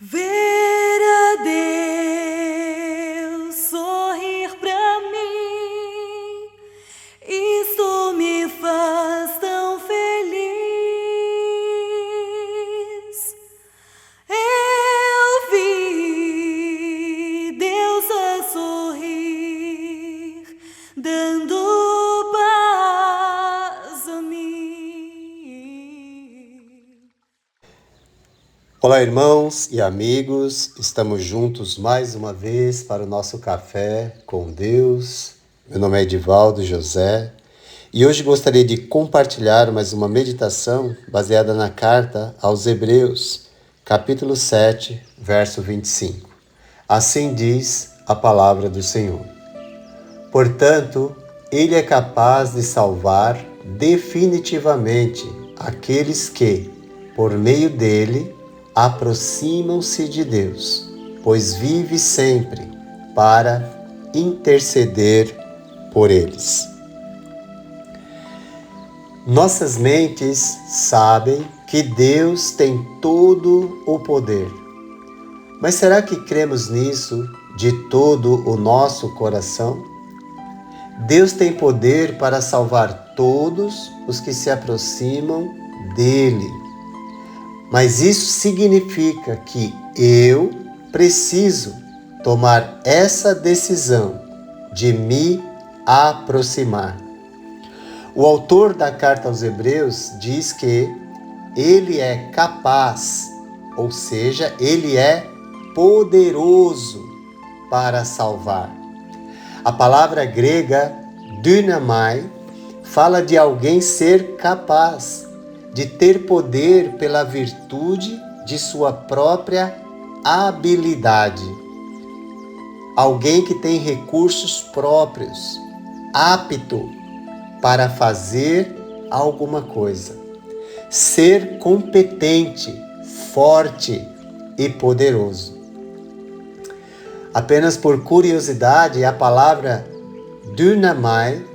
Ver a Deus sorrir pra mim, isso me faz tão feliz. Eu vi Deus a sorrir, dando paz a mim. Olá, irmãos e amigos, estamos juntos mais uma vez para o nosso café com Deus. Meu nome é Edivaldo José e hoje gostaria de compartilhar mais uma meditação baseada na carta aos Hebreus, capítulo 7, verso 25. Assim diz a palavra do Senhor. Portanto, Ele é capaz de salvar definitivamente aqueles que, por meio dele, aproximam-se de Deus, pois vive sempre para interceder por eles. Nossas mentes sabem que Deus tem todo o poder. Mas será que cremos nisso de todo o nosso coração? Deus tem poder para salvar todos os que se aproximam dele. Mas isso significa que eu preciso tomar essa decisão de me aproximar. O autor da carta aos Hebreus diz que ele é capaz, ou seja, ele é poderoso para salvar. A palavra grega dynamai fala de alguém ser capaz, de ter poder pela virtude de sua própria habilidade. Alguém que tem recursos próprios, apto para fazer alguma coisa. Ser competente, forte e poderoso. Apenas por curiosidade, a palavra dynamai,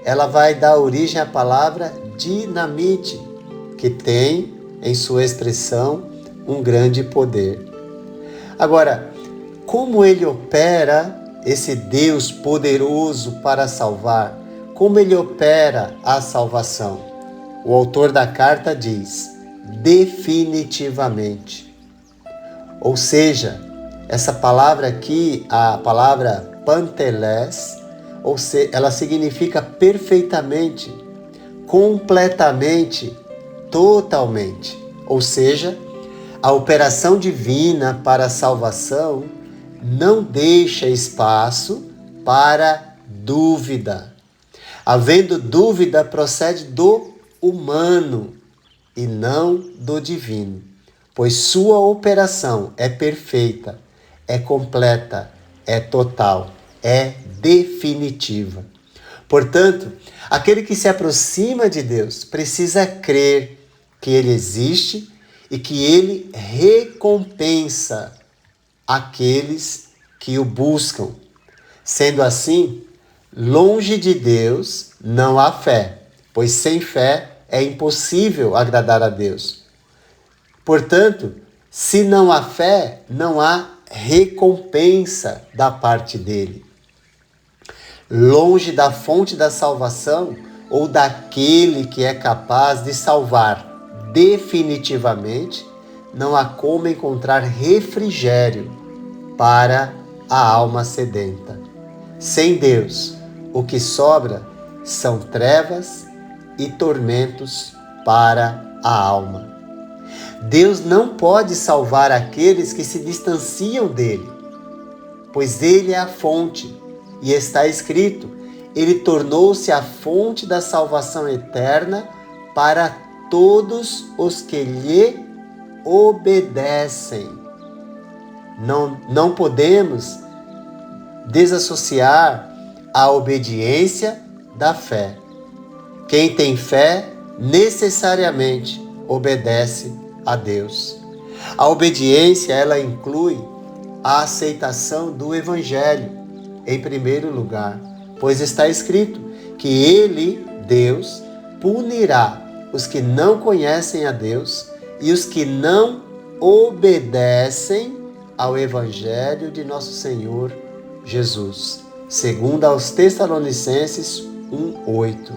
ela vai dar origem à palavra dinamite, que tem em sua expressão um grande poder. Agora, como ele opera, esse Deus poderoso para salvar? Como ele opera a salvação? O autor da carta diz, definitivamente. Ou seja, essa palavra aqui, a palavra panteles, ou seja, ela significa perfeitamente, completamente, totalmente. Ou seja, a operação divina para a salvação não deixa espaço para dúvida. Havendo dúvida, procede do humano e não do divino, pois sua operação é perfeita, é completa, é total, é definitiva. Portanto, aquele que se aproxima de Deus precisa crer que Ele existe e que Ele recompensa aqueles que o buscam. Sendo assim, longe de Deus não há fé, pois sem fé é impossível agradar a Deus. Portanto, se não há fé, não há recompensa da parte dele. Longe da fonte da salvação ou daquele que é capaz de salvar definitivamente, não há como encontrar refrigério para a alma sedenta. Sem Deus, o que sobra são trevas e tormentos para a alma. Deus não pode salvar aqueles que se distanciam dele, pois ele é a fonte, e está escrito, ele tornou-se a fonte da salvação eterna para todos os que lhe obedecem. Não podemos desassociar a obediência da fé. Quem tem fé necessariamente obedece a Deus. A obediência, ela inclui a aceitação do Evangelho, em primeiro lugar, pois está escrito que Ele, Deus, punirá os que não conhecem a Deus e os que não obedecem ao Evangelho de nosso Senhor Jesus. Segundo aos Tessalonicenses 1:8.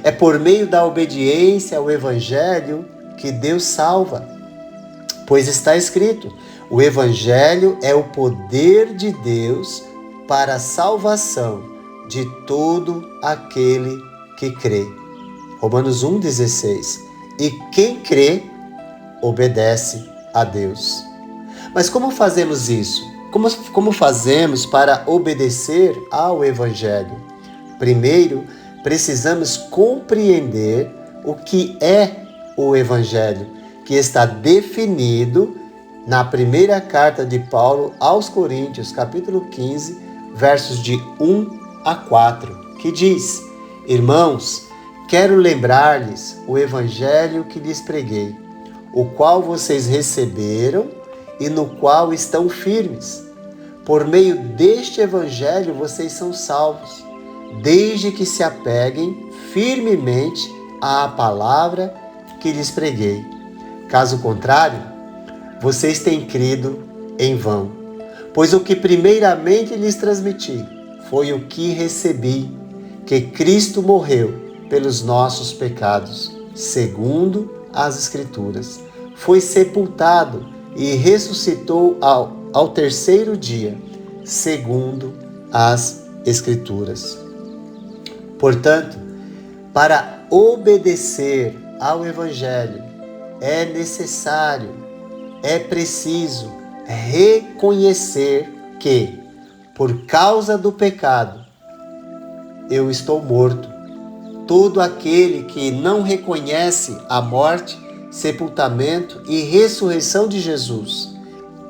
É por meio da obediência ao Evangelho que Deus salva. Pois está escrito: o Evangelho é o poder de Deus para a salvação de todo aquele que crê. Romanos 1,16. E quem crê, obedece a Deus. Mas como fazemos isso? Como fazemos para obedecer ao Evangelho? Primeiro, precisamos compreender o que é o Evangelho, que está definido na primeira carta de Paulo aos Coríntios, capítulo 15, versos de 1 a 4, que diz: Irmãos, quero lembrar-lhes o Evangelho que lhes preguei, o qual vocês receberam e no qual estão firmes. Por meio deste Evangelho vocês são salvos, desde que se apeguem firmemente à palavra que lhes preguei. Caso contrário, vocês têm crido em vão. Pois o que primeiramente lhes transmiti foi o que recebi, que Cristo morreu pelos nossos pecados, segundo as Escrituras. Foi sepultado e ressuscitou ao terceiro dia, segundo as Escrituras. Portanto, para obedecer ao Evangelho, é necessário, é preciso reconhecer que, por causa do pecado, eu estou morto. Todo aquele que não reconhece a morte, sepultamento e ressurreição de Jesus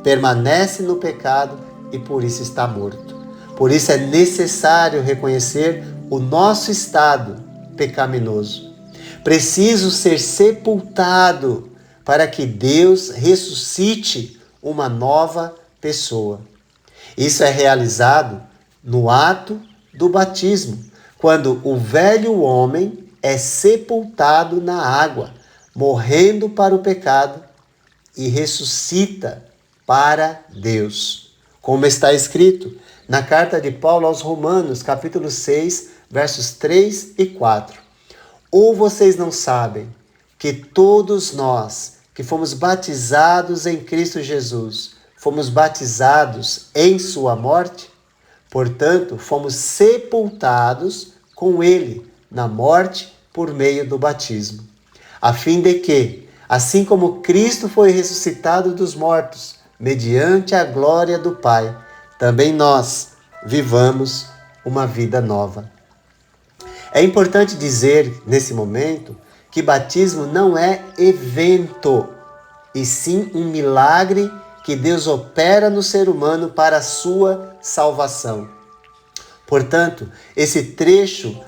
permanece no pecado e por isso está morto. Por isso é necessário reconhecer o nosso estado pecaminoso. Preciso ser sepultado para que Deus ressuscite uma nova pessoa. Isso é realizado no ato do batismo, quando o velho homem é sepultado na água, morrendo para o pecado e ressuscita para Deus. Como está escrito na carta de Paulo aos Romanos, capítulo 6, versos 3 e 4. Ou vocês não sabem que todos nós que fomos batizados em Cristo Jesus, fomos batizados em sua morte? Portanto, fomos sepultados com ele na morte por meio do batismo, a fim de que, assim como Cristo foi ressuscitado dos mortos, mediante a glória do Pai, também nós vivamos uma vida nova. É importante dizer, nesse momento, que batismo não é evento, e sim um milagre que Deus opera no ser humano para a sua salvação. Portanto, esse trecho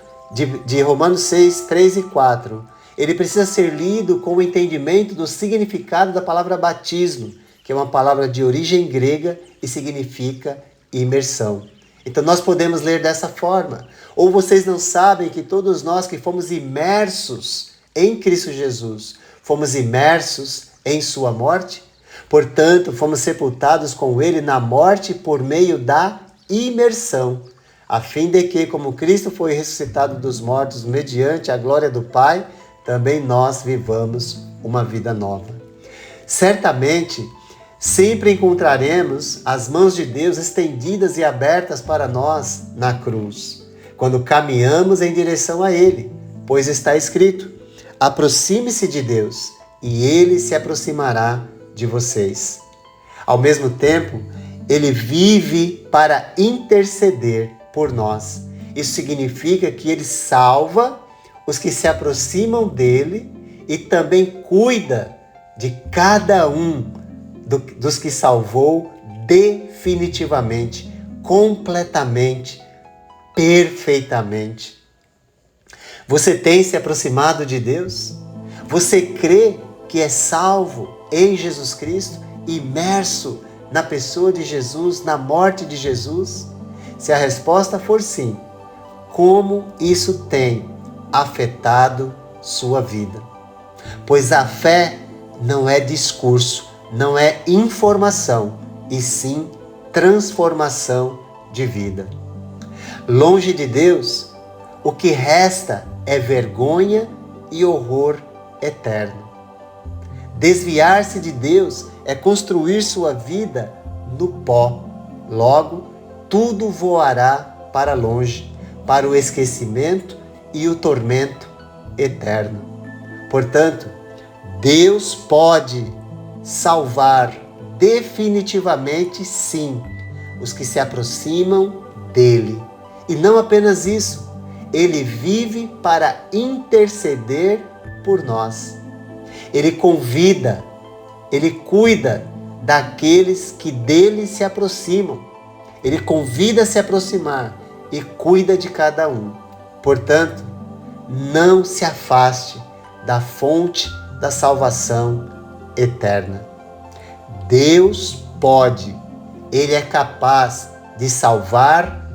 de Romanos 6, 3 e 4, ele precisa ser lido com o entendimento do significado da palavra batismo, que é uma palavra de origem grega e significa imersão. Então nós podemos ler dessa forma. Ou vocês não sabem que todos nós que fomos imersos em Cristo Jesus, fomos imersos em sua morte? Portanto, fomos sepultados com ele na morte por meio da imersão, a fim de que, como Cristo foi ressuscitado dos mortos mediante a glória do Pai, também nós vivamos uma vida nova. Certamente, sempre encontraremos as mãos de Deus estendidas e abertas para nós na cruz, quando caminhamos em direção a Ele, pois está escrito: aproxime-se de Deus e Ele se aproximará de vocês. Ao mesmo tempo, Ele vive para interceder por nós. Isso significa que Ele salva os que se aproximam dEle e também cuida de cada um dos que salvou definitivamente, completamente, perfeitamente. Você tem se aproximado de Deus? Você crê que é salvo em Jesus Cristo, imerso na pessoa de Jesus, na morte de Jesus? Se a resposta for sim, como isso tem afetado sua vida? Pois a fé não é discurso, não é informação, e sim transformação de vida. Longe de Deus, o que resta é vergonha e horror eterno. Desviar-se de Deus é construir sua vida no pó. Logo, tudo voará para longe, para o esquecimento e o tormento eterno. Portanto, Deus pode salvar definitivamente, sim, os que se aproximam dele. E não apenas isso, ele vive para interceder por nós. Ele convida, ele cuida daqueles que dele se aproximam. Ele convida a se aproximar e cuida de cada um. Portanto, não se afaste da fonte da salvação eterna. Deus pode, Ele é capaz de salvar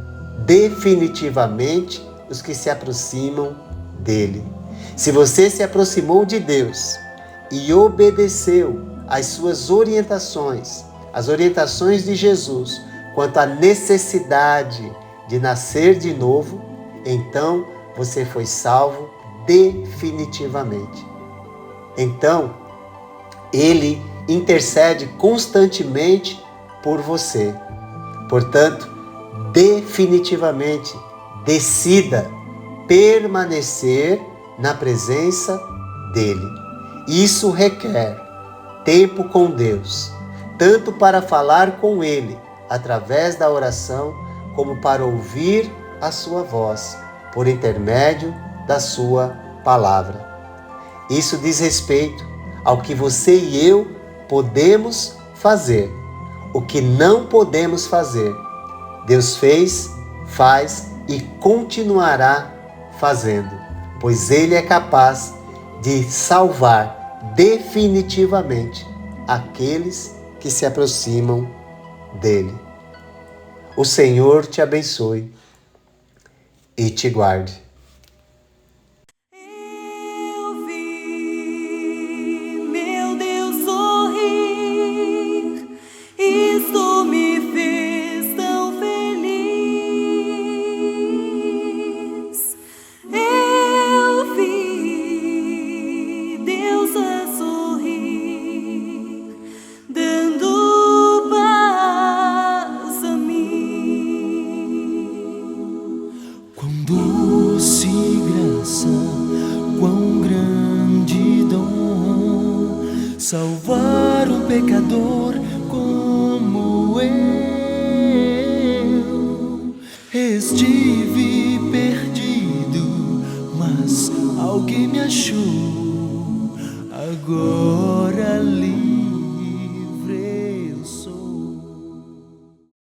definitivamente os que se aproximam dele. Se você se aproximou de Deus e obedeceu às suas orientações, as orientações de Jesus, quanto à necessidade de nascer de novo, então você foi salvo definitivamente. Então, Ele intercede constantemente por você. Portanto, definitivamente, decida permanecer na presença dEle. Isso requer tempo com Deus, tanto para falar com Ele através da oração, como para ouvir a sua voz por intermédio da sua palavra. Isso diz respeito ao que você e eu podemos fazer. O que não podemos fazer, Deus fez, faz e continuará fazendo, pois Ele é capaz de salvar definitivamente aqueles que se aproximam dEle. O Senhor te abençoe e te guarde. Eu vi meu Deus sorrir, isto me fez tão feliz. Eu vi Deus a sorrir, dando paz a mim. Quão doce graça, quão grande dom, salvar um pecador como eu. Estive perdido, mas alguém me achou. Agora